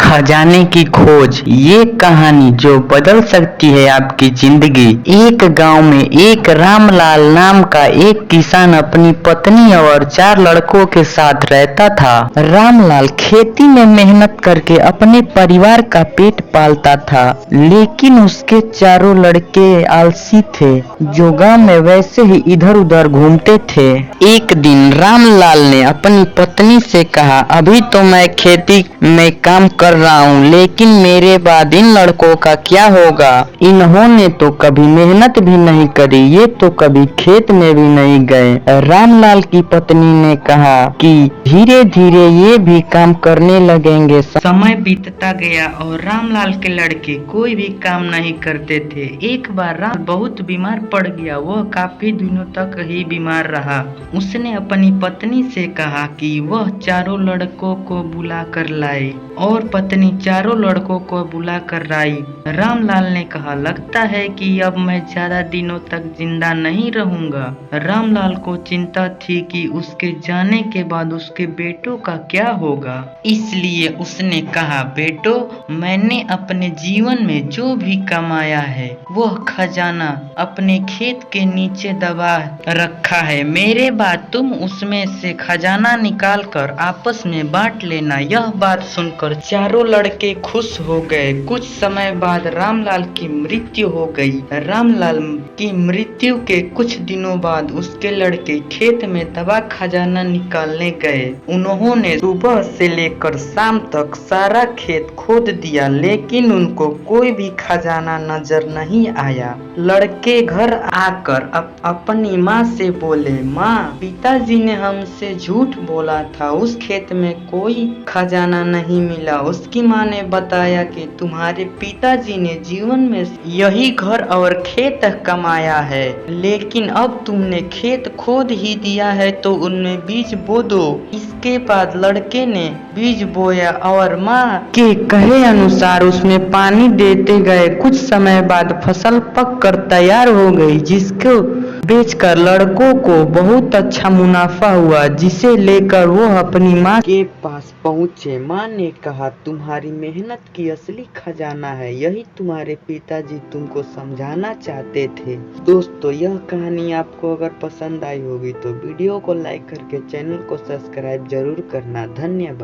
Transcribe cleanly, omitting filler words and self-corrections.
खजाने की खोज, ये कहानी जो बदल सकती है आपकी जिंदगी। एक गांव में एक रामलाल नाम का एक किसान अपनी पत्नी और 4 लड़कों के साथ रहता था। रामलाल खेती में मेहनत करके अपने परिवार का पेट पालता था, लेकिन उसके चारों लड़के आलसी थे, जो गांव में वैसे ही इधर उधर घूमते थे। एक दिन रामलाल ने अपनी पत्नी से कहा, अभी तो मैं खेती में काम कर रहा हूँ, लेकिन मेरे बाद इन लड़कों का क्या होगा? इन्होंने तो कभी मेहनत भी नहीं करी, ये तो कभी खेत में भी नहीं गए। रामलाल की पत्नी ने कहा कि धीरे धीरे ये भी काम करने लगेंगे। समय बीतता गया और रामलाल के लड़के कोई भी काम नहीं करते थे। एक बार राम बहुत बीमार पड़ गया। वह काफी दिनों तक ही बीमार रहा। उसने अपनी पत्नी से कहा कि वह चारों लड़कों को बुला कर लाए, और पत्नी चारों लड़कों को बुला कर लाई। रामलाल ने कहा, लगता है कि अब मैं ज्यादा दिनों तक जिंदा नहीं रहूंगा। रामलाल को चिंता थी कि उसके जाने के बाद उसके बेटों का क्या होगा। इसलिए उसने कहा, बेटो, मैंने अपने जीवन में जो भी कमाया है वह खजाना अपने खेत के नीचे दबा रखा है। मेरे बाद तुम उसमें से खजाना निकाल कर आपस में बांट लेना। यह बात सुनकर चारों लड़के खुश हो गए। कुछ समय बाद रामलाल की मृत्यु हो गई। रामलाल की मृत्यु के कुछ दिनों बाद उसके लड़के खेत में दबा खजाना निकालने गए। उन्होंने सुबह से लेकर शाम तक सारा खेत खोद दिया, लेकिन उनको कोई भी खजाना नजर नहीं आया। लड़के घर आकर अपनी माँ से बोले, माँ, पिताजी ने हमसे झूठ बोला था, उस खेत में कोई खजाना नहीं मिला। उसकी माँ ने बताया कि तुम्हारे पिताजी ने जीवन में यही घर और खेत कमाया है, लेकिन अब तुमने खेत खोद ही दिया है तो उनमें बीज बो दो। इसके बाद लड़के ने बीज बोया और माँ के कहे अनुसार उसमें पानी देते गए। कुछ समय बाद फसल पक कर तैयार हो गई, जिसको बेचकर लड़कों को बहुत अच्छा मुनाफा हुआ, जिसे लेकर वो अपनी माँ के पास पहुँचे। माँ ने कहा, तुम्हारी मेहनत की असली खजाना है, यही तुम्हारे पिताजी तुमको समझाना चाहते थे। दोस्तों, यह कहानी आपको अगर पसंद आई होगी तो वीडियो को लाइक करके चैनल को सब्सक्राइब जरूर करना। धन्यवाद।